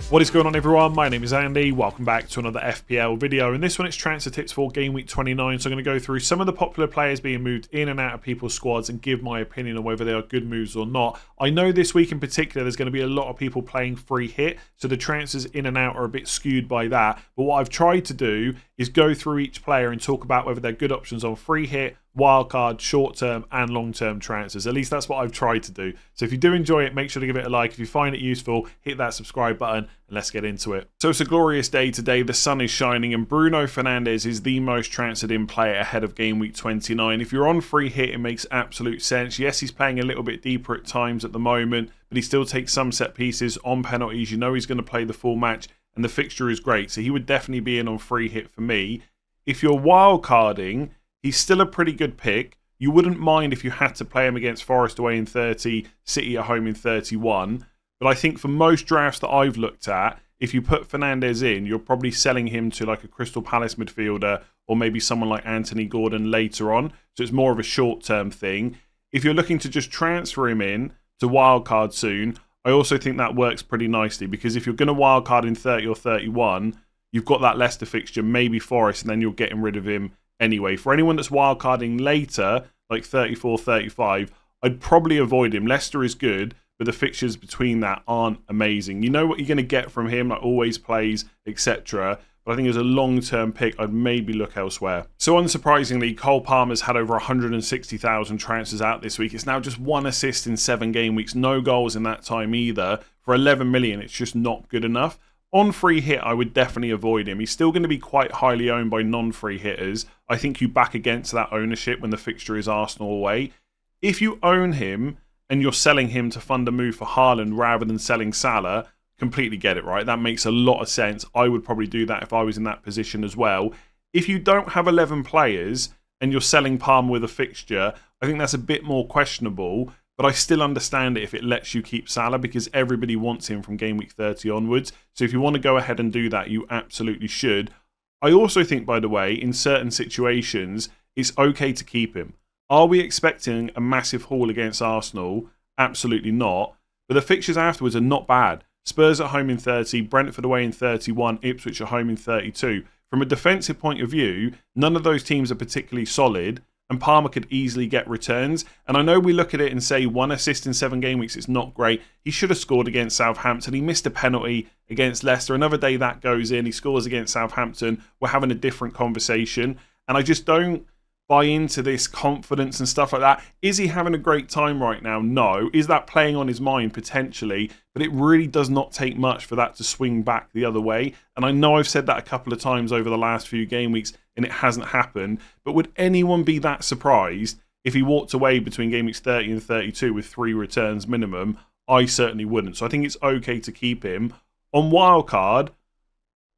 What is going on, everyone? My name is Andy. Welcome back to another FPL video. In this one, it's transfer tips for game week 29. So I'm going to go through some of the popular players being moved in and out of people's squads and give my opinion on whether they are good moves or not. I know this week in particular, there's going to be a lot of people playing free hit, so the transfers in and out are a bit skewed by that. But what I've tried to do is go through each player and talk about whether they're good options on free hit, wildcard, short-term and long-term transfers. At least that's what I've tried to do. So if you do enjoy it, make sure to give it a like. If you find it useful, hit that subscribe button and let's get into it. So it's a glorious day today. The sun is shining and Bruno Fernandes is the most transferred in player ahead of game week 29. If you're on free hit, it makes absolute sense. Yes, he's playing a little bit deeper at times at the moment, but he still takes some set pieces on penalties. You know he's going to play the full match and the fixture is great. So he would definitely be in on free hit for me. If you're wildcarding, he's still a pretty good pick. You wouldn't mind if you had to play him against Forest away in 30, City at home in 31. But I think for most drafts that I've looked at, if you put Fernandes in, you're probably selling him to like a Crystal Palace midfielder or maybe someone like Anthony Gordon later on. So it's more of a short-term thing. If you're looking to just transfer him in to wildcard soon, I also think that works pretty nicely because if you're going to wildcard in 30 or 31, you've got that Leicester fixture, maybe Forest, and then you're getting rid of him anyway. For anyone that's wildcarding later, like 34, 35, I'd probably avoid him. Leicester is good, but the fixtures between that aren't amazing. You know what you're going to get from him, like always plays, etc. But I think as a long-term pick, I'd maybe look elsewhere. So unsurprisingly, Cole Palmer's had over 160,000 transfers out this week. It's now just 1 assist in 7 game weeks. No goals in that time either. For 11 million, it's just not good enough. On free hit, I would definitely avoid him. He's still going to be quite highly owned by non-free hitters. I think you back against that ownership when the fixture is Arsenal away. If you own him and you're selling him to fund a move for Haaland rather than selling Salah, completely get it, right? That makes a lot of sense. I would probably do that if I was in that position as well. If you don't have 11 players and you're selling Palmer with a fixture, I think that's a bit more questionable. But I still understand it if it lets you keep Salah because everybody wants him from game week 30 onwards. So if you want to go ahead and do that, you absolutely should. I also think, by the way, in certain situations, it's okay to keep him. Are we expecting a massive haul against Arsenal? Absolutely not. But the fixtures afterwards are not bad. Spurs at home in 30, Brentford away in 31, Ipswich at home in 32. From a defensive point of view, none of those teams are particularly solid. And Palmer could easily get returns. And I know we look at it and say 1 assist in 7 game weeks, it's not great. He should have scored against Southampton. He missed a penalty against Leicester. Another day that goes in, he scores against Southampton. We're having a different conversation. And I just don't buy into this confidence and stuff like that. Is he having a great time right now? No. Is that playing on his mind? Potentially. But it really does not take much for that to swing back the other way. And I know I've said that a couple of times over the last few game weeks and it hasn't happened. But would anyone be that surprised if he walked away between game weeks 30 and 32 with 3 returns minimum? I certainly wouldn't. So I think it's okay to keep him. On wildcard,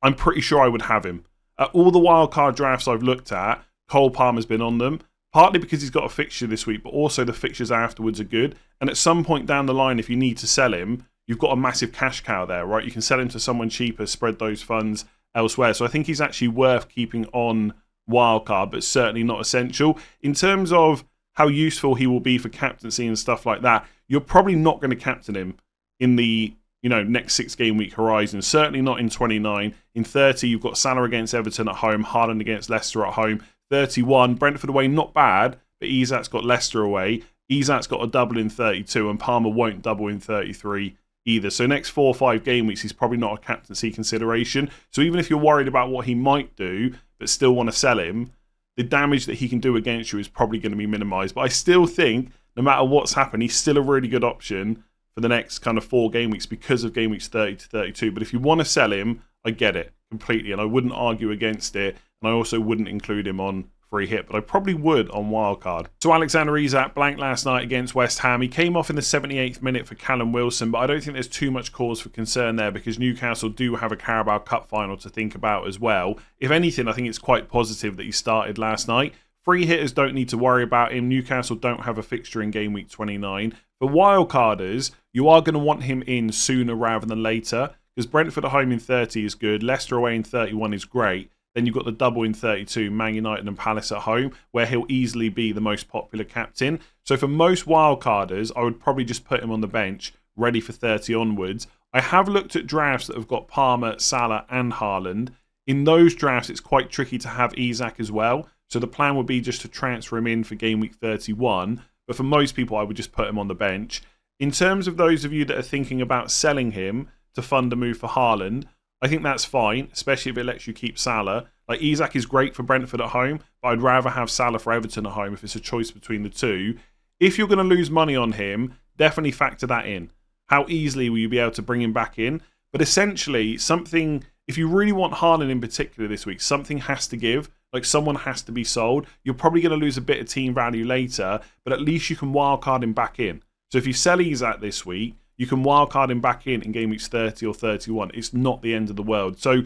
I'm pretty sure I would have him. All the wildcard drafts I've looked at, Cole Palmer's been on them, partly because he's got a fixture this week, but also the fixtures afterwards are good. And at some point down the line, if you need to sell him, you've got a massive cash cow there, right? You can sell him to someone cheaper, spread those funds elsewhere. So I think he's actually worth keeping on wildcard, but certainly not essential. In terms of how useful he will be for captaincy and stuff like that, you're probably not going to captain him in the next 6 game week horizon. Certainly not in 29. In 30, you've got Salah against Everton at home, Haaland against Leicester at home. 31, Brentford away, not bad, but Isak's got Leicester away. Isak's got a double in 32, and Palmer won't double in 33 either. So next 4 or 5 game weeks, he's probably not a captaincy consideration. So even if you're worried about what he might do, but still want to sell him, the damage that he can do against you is probably going to be minimised. But I still think, no matter what's happened, he's still a really good option for the next kind of 4 game weeks because of game weeks 30 to 32. But if you want to sell him, I get it completely, and I wouldn't argue against it. And I also wouldn't include him on free hit, but I probably would on wildcard. So Alexander Isak blanked last night against West Ham. He came off in the 78th minute for Callum Wilson, but I don't think there's too much cause for concern there because Newcastle do have a Carabao Cup final to think about as well. If anything, I think it's quite positive that he started last night. Free hitters don't need to worry about him. Newcastle don't have a fixture in game week 29. For wildcarders, you are going to want him in sooner rather than later because Brentford at home in 30 is good. Leicester away in 31 is great. Then you've got the double in 32, Man United and Palace at home, where he'll easily be the most popular captain. So for most wildcarders, I would probably just put him on the bench, ready for 30 onwards. I have looked at drafts that have got Palmer, Salah and Haaland. In those drafts, it's quite tricky to have Isak as well. So the plan would be just to transfer him in for game week 31. But for most people, I would just put him on the bench. In terms of those of you that are thinking about selling him to fund a move for Haaland, I think that's fine, especially if it lets you keep Salah. Like, Isak is great for Brentford at home, but I'd rather have Salah for Everton at home if it's a choice between the two. If you're going to lose money on him, definitely factor that in. How easily will you be able to bring him back in? But essentially, something, if you really want Haaland in particular this week, something has to give. Like, someone has to be sold. You're probably going to lose a bit of team value later, but at least you can wildcard him back in. So if you sell Isak this week, you can wildcard him back in game weeks 30 or 31. It's not the end of the world. So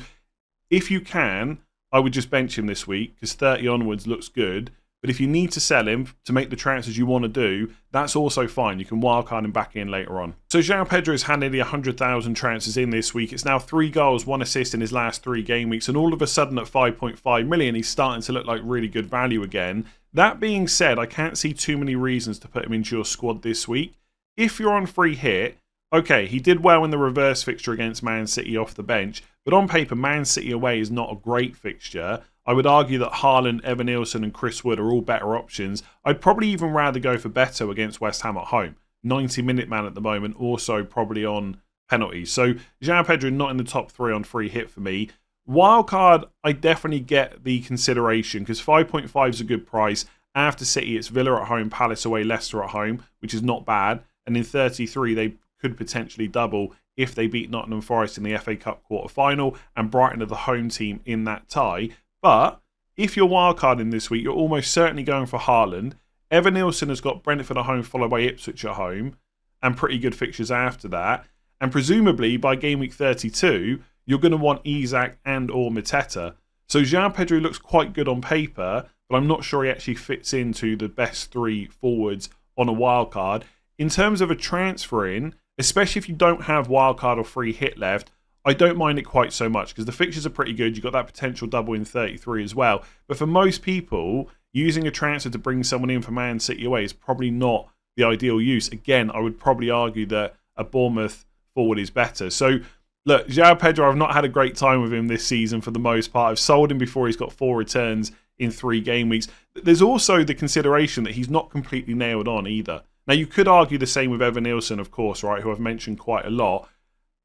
if you can, I would just bench him this week because 30 onwards looks good. But if you need to sell him to make the transfers you want to do, that's also fine. You can wildcard him back in later on. So João Pedro has had nearly 100,000 transfers in this week. It's now 3 goals, 1 assist in his last 3 game weeks. And all of a sudden at 5.5 million, he's starting to look like really good value again. That being said, I can't see too many reasons to put him into your squad this week. If you're on free hit, okay, he did well in the reverse fixture against Man City off the bench. But on paper, Man City away is not a great fixture. I would argue that Haaland, Evan Nielsen and Chris Wood are all better options. I'd probably even rather go for Beto against West Ham at home. 90-minute man at the moment, also probably on penalties. So João Pedro not in the top 3 on free hit for me. Wildcard, I definitely get the consideration because 5.5 is a good price. After City, it's Villa at home, Palace away, Leicester at home, which is not bad. And in 33, they could potentially double if they beat Nottingham Forest in the FA Cup quarter-final and Brighton are the home team in that tie. But if you're wildcarding this week, you're almost certainly going for Haaland. Evan Nielsen has got Brentford at home followed by Ipswich at home and pretty good fixtures after that. And presumably by game week 32, you're going to want Isak and or Mateta. So João Pedro looks quite good on paper, but I'm not sure he actually fits into the best 3 forwards on a wildcard. In terms of a transfer in, especially if you don't have wildcard or free hit left, I don't mind it quite so much because the fixtures are pretty good. You've got that potential double in 33 as well. But for most people, using a transfer to bring someone in for Man City away is probably not the ideal use. Again, I would probably argue that a Bournemouth forward is better. So, look, João Pedro, I've not had a great time with him this season for the most part. I've sold him before he's got 4 returns in 3 game weeks. There's also the consideration that he's not completely nailed on either. Now, you could argue the same with Evan Nielsen, of course, right, who I've mentioned quite a lot.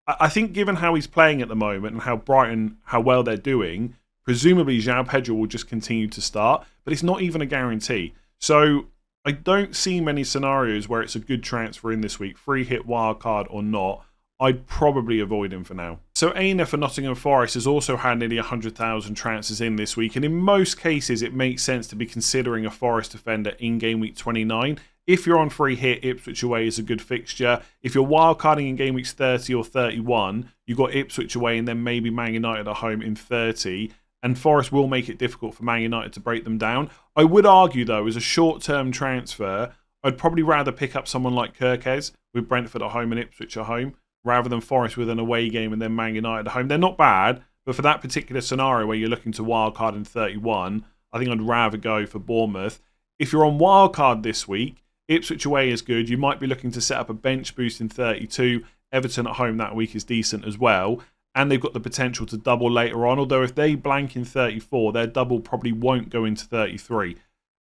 I think given how he's playing at the moment and how Brighton, how well they're doing, presumably João Pedro will just continue to start, but it's not even a guarantee. So I don't see many scenarios where it's a good transfer in this week, free hit, wildcard or not. I'd probably avoid him for now. So Aina for Nottingham Forest has also had nearly 100,000 transfers in this week, and in most cases it makes sense to be considering a Forest defender in game week 29. If you're on free hit, Ipswich away is a good fixture. If you're wildcarding in game weeks 30 or 31, you've got Ipswich away and then maybe Man United at home in 30. And Forest will make it difficult for Man United to break them down. I would argue, though, as a short-term transfer, I'd probably rather pick up someone like Kerkez with Brentford at home and Ipswich at home, rather than Forest with an away game and then Man United at home. They're not bad, but for that particular scenario where you're looking to wildcard in 31, I think I'd rather go for Bournemouth. If you're on wildcard this week, Ipswich away is good. You might be looking to set up a bench boost in 32. Everton at home that week is decent as well. And they've got the potential to double later on. Although if they blank in 34, their double probably won't go into 33.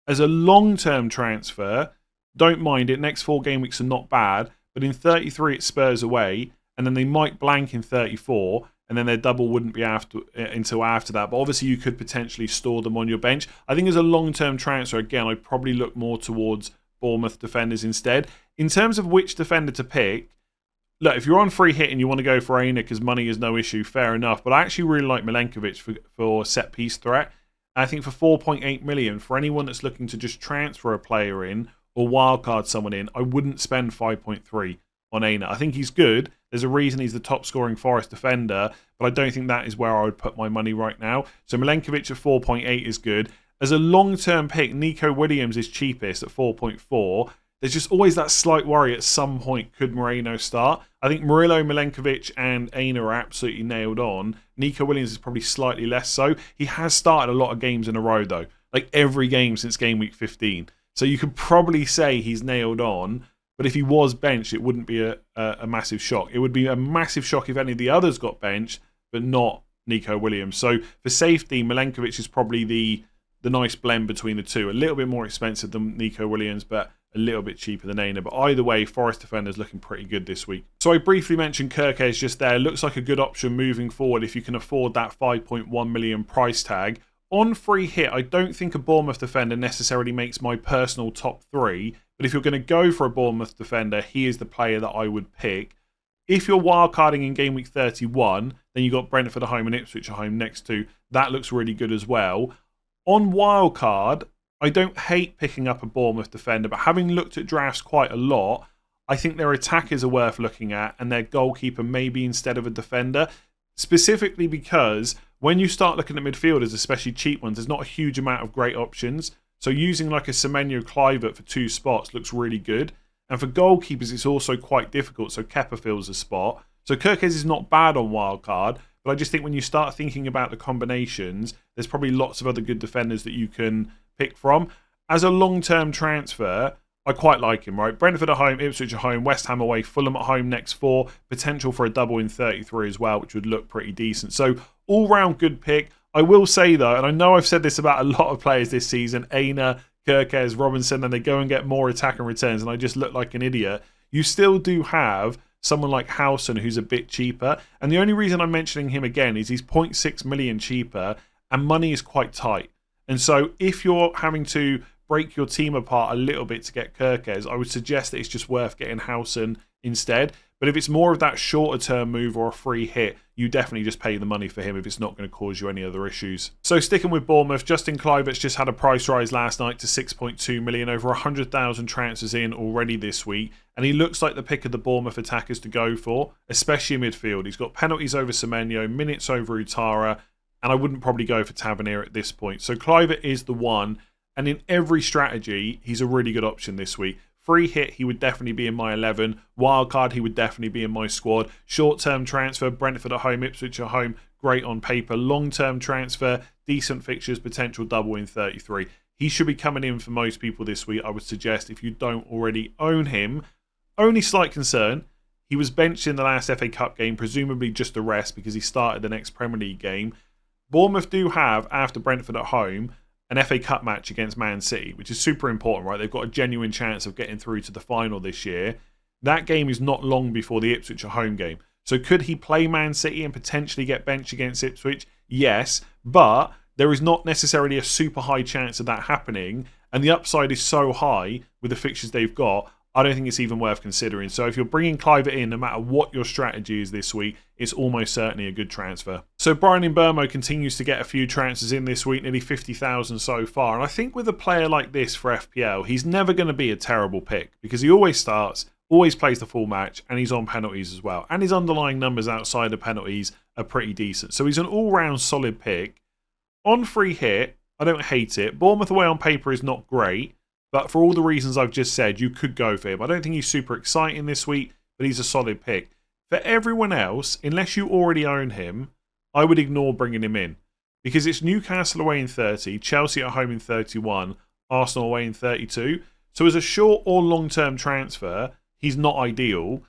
As a long-term transfer, don't mind it. Next 4 game weeks are not bad. But in 33, it's Spurs away. And then they might blank in 34. And then their double wouldn't be until after that. But obviously, you could potentially store them on your bench. I think as a long-term transfer, again, I'd probably look more towards Bournemouth defenders instead. In terms of which defender to pick, look, if you're on free hit and you want to go for Aina because money is no issue, fair enough. But I actually really like Milenkovic for set-piece threat. I think for 4.8 million, for anyone that's looking to just transfer a player in or wildcard someone in, I wouldn't spend 5.3 on Aina. I think he's good. There's a reason he's the top-scoring Forest defender, but I don't think that is where I would put my money right now. So Milenkovic at 4.8 is good. As a long-term pick, Nico Williams is cheapest at 4.4. There's just always that slight worry at some point, could Moreno start? I think Murillo, Milenkovic and Aina are absolutely nailed on. Nico Williams is probably slightly less so. He has started a lot of games in a row though. Like every game since game week 15. So you could probably say he's nailed on. But if he was benched, it wouldn't be a massive shock. It would be a massive shock if any of the others got benched, but not Nico Williams. So for safety, Milenkovic is probably the nice blend between the two. A little bit more expensive than Nico Williams, but a little bit cheaper than Aina. But either way, Forest defenders looking pretty good this week. So I briefly mentioned Kerkez just there. Looks like a good option moving forward if you can afford that 5.1 million price tag. On free hit, I don't think a Bournemouth defender necessarily makes my personal top 3. But if you're going to go for a Bournemouth defender, he is the player that I would pick. If you're wildcarding in game week 31, then you've got Brentford at home and Ipswich at home next to. That looks really good as well. On wildcard, I don't hate picking up a Bournemouth defender, but having looked at drafts quite a lot, I think their attackers are worth looking at and their goalkeeper maybe instead of a defender. Specifically because when you start looking at midfielders, especially cheap ones, there's not a huge amount of great options. So using like a Semenyo Kluivert for 2 spots looks really good. And for goalkeepers, it's also quite difficult. So Kepa fills a spot. So Kerkez is not bad on wildcard. But I just think when you start thinking about the combinations, there's probably lots of other good defenders that you can pick from. As a long-term transfer, I quite like him, right? Brentford at home, Ipswich at home, West Ham away, Fulham at home next 4. Potential for a double in 33 as well, which would look pretty decent. So all-round good pick. I will say, though, and I know I've said this about a lot of players this season, Aina, Kerkez, Robinson, and they go and get more attack and returns, and I just look like an idiot. You still do have someone like Howson who's a bit cheaper, and the only reason I'm mentioning him again is he's 0.6 million cheaper, and money is quite tight. And so if you're having to break your team apart a little bit to get Kerkez, I would suggest that it's just worth getting Howson instead. But if it's more of that shorter term move or a free hit, you definitely just pay the money for him if it's not going to cause you any other issues. So sticking with Bournemouth, Justin Kluivert's just had a price rise last night to 6.2 million, over 100,000 transfers in already this week. And he looks like the pick of the Bournemouth attackers to go for, especially in midfield. He's got penalties over Semenyo, minutes over Utara, and I wouldn't probably go for Tavernier at this point. So Kluivert is the one, and in every strategy, he's a really good option this week. Free hit, he would definitely be in my 11. Wildcard, he would definitely be in my squad. Short-term transfer, Brentford at home, Ipswich at home, great on paper. Long-term transfer, decent fixtures, potential double in 33. He should be coming in for most people this week, I would suggest, if you don't already own him. Only slight concern, he was benched in the last FA Cup game, presumably just a rest because he started the next Premier League game. Bournemouth do have, after Brentford at home, an FA Cup match against Man City, which is super important, right? They've got a genuine chance of getting through to the final this year. That game is not long before the Ipswich home game. So could he play Man City and potentially get benched against Ipswich? Yes, but there is not necessarily a super high chance of that happening, and the upside is so high with the fixtures they've got, I don't think it's even worth considering. So if you're bringing Kluivert in, no matter what your strategy is this week, it's almost certainly a good transfer. So Brian Mbeumo continues to get a few transfers in this week, nearly 50,000 so far. And I think with a player like this for FPL, he's never going to be a terrible pick because he always starts, always plays the full match, and he's on penalties as well. And his underlying numbers outside of penalties are pretty decent. So he's an all-round solid pick. On free hit, I don't hate it. Bournemouth away on paper is not great. But for all the reasons I've just said, you could go for him. I don't think he's super exciting this week, but he's a solid pick. For everyone else, unless you already own him, I would ignore bringing him in. Because it's Newcastle away in 30, Chelsea at home in 31, Arsenal away in 32. So as a short or long-term transfer, he's not ideal.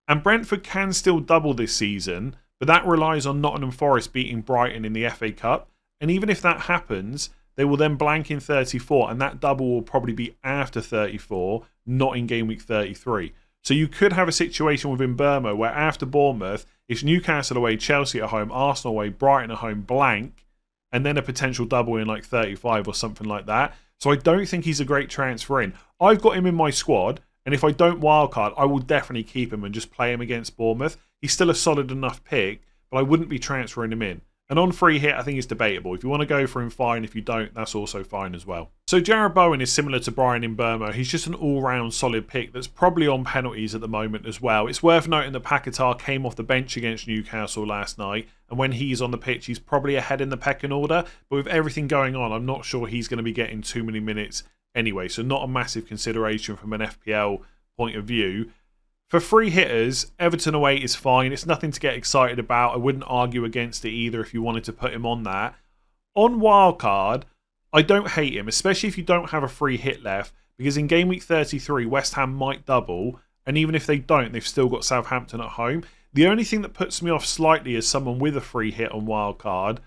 And Brentford can still double this season, but that relies on Nottingham Forest beating Brighton in the FA Cup. And even if that happens, they will then blank in 34, and that double will probably be after 34, not in game week 33. So you could have a situation with Mbeumo where after Bournemouth, it's Newcastle away, Chelsea at home, Arsenal away, Brighton at home, blank, and then a potential double in like 35 or something like that. So I don't think he's a great transfer in. I've got him in my squad, and if I don't wildcard, I will definitely keep him and just play him against Bournemouth. He's still a solid enough pick, but I wouldn't be transferring him in. And on free hit, I think it's debatable. If you want to go for him, fine. If you don't, that's also fine as well. So Jarrod Bowen is similar to Brian Mbeumo. He's just an all-round solid pick that's probably on penalties at the moment as well. It's worth noting that Paquetá came off the bench against Newcastle last night, and when he's on the pitch, he's probably ahead in the pecking order. But with everything going on, I'm not sure he's going to be getting too many minutes anyway, so not a massive consideration from an FPL point of view. For free hitters, Everton away is fine. It's nothing to get excited about. I wouldn't argue against it either if you wanted to put him on that. On wildcard, I don't hate him, especially if you don't have a free hit left. because in game week 33, West Ham might double, and even if they don't, they've still got Southampton at home. The only thing that puts me off slightly as someone with a free hit on wildcard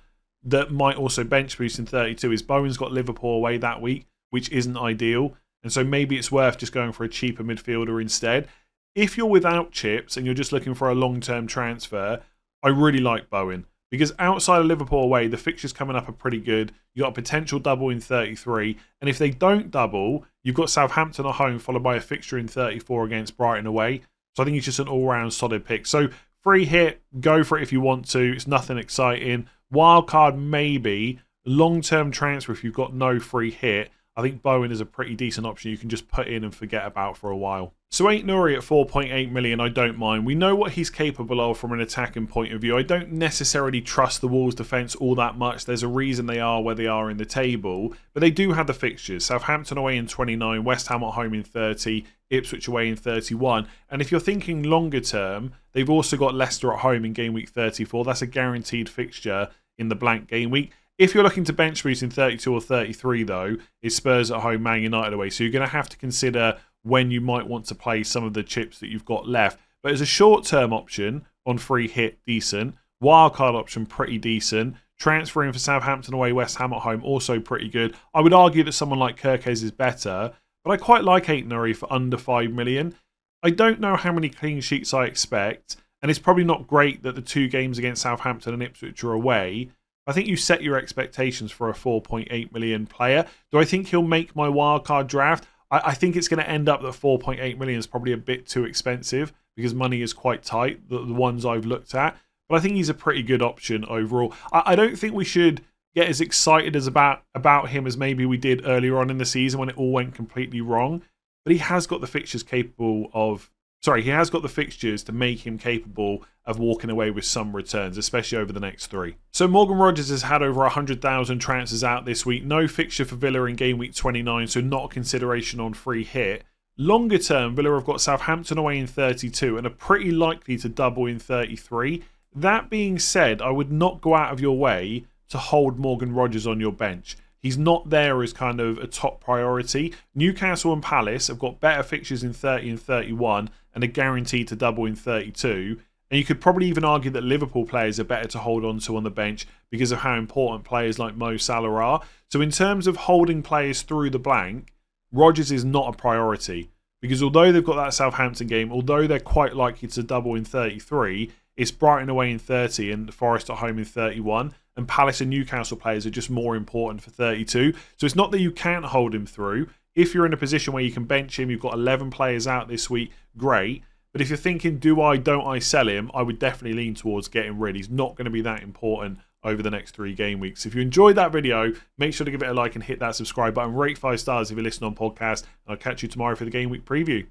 that might also bench boost in 32 is Bowen's got Liverpool away that week, which isn't ideal. And so maybe it's worth just going for a cheaper midfielder instead. If you're without chips and you're just looking for a long-term transfer, I really like Bowen. Because outside of Liverpool away, the fixtures coming up are pretty good. You've got a potential double in 33. And if they don't double, you've got Southampton at home, followed by a fixture in 34 against Brighton away. So I think it's just an all-round solid pick. So free hit, go for it if you want to. It's nothing exciting. Wildcard maybe. Long-term transfer if you've got no free hit. I think Bowen is a pretty decent option you can just put in and forget about for a while. So Aït-Nouri at 4.8 million, I don't mind. We know what he's capable of from an attacking point of view. I don't necessarily trust the Wolves defence all that much. There's a reason they are where they are in the table. But they do have the fixtures. Southampton away in 29, West Ham at home in 30, Ipswich away in 31. And if you're thinking longer term, they've also got Leicester at home in game week 34. That's a guaranteed fixture in the blank game week. If you're looking to bench boost in 32 or 33, though, it's Spurs at home, Man United away. So you're going to have to consider when you might want to play some of the chips that you've got left. But as a short-term option on free hit, decent. Wildcard option, pretty decent. Transferring for Southampton away, West Ham at home, also pretty good. I would argue that someone like Kerkez is better, but I quite like Aït-Nouri for under 5 million. I don't know how many clean sheets I expect, and it's probably not great that the 2 games against Southampton and Ipswich are away. I think you set your expectations for a 4.8 million player. Do I think he'll make my wildcard draft? I think it's going to end up that 4.8 million is probably a bit too expensive because money is quite tight, the ones I've looked at. But I think he's a pretty good option overall. I don't think we should get as excited as about him as maybe we did earlier on in the season when it all went completely wrong. But he has got the fixtures capable of... Sorry, he has got the fixtures to make him capable of walking away with some returns, especially over the next 3. So Morgan Rogers has had over 100,000 transfers out this week. No fixture for Villa in game week 29, so not a consideration on free hit. Longer term, Villa have got Southampton away in 32 and are pretty likely to double in 33. That being said, I would not go out of your way to hold Morgan Rogers on your bench. He's not there as kind of a top priority. Newcastle and Palace have got better fixtures in 30 and 31 and are guaranteed to double in 32. And you could probably even argue that Liverpool players are better to hold on to on the bench because of how important players like Mo Salah are. So in terms of holding players through the blank, Rodgers is not a priority. Because although they've got that Southampton game, although they're quite likely to double in 33, it's Brighton away in 30 and Forest at home in 31. And Palace and Newcastle players are just more important for 32. So it's not that you can't hold him through. If you're in a position where you can bench him, you've got 11 players out this week, great. But if you're thinking, don't I sell him? I would definitely lean towards getting rid. He's not going to be that important over the next 3 game weeks. If you enjoyed that video, make sure to give it a like and hit that subscribe button. Rate 5 stars if you listen on podcast. And I'll catch you tomorrow for the game week preview.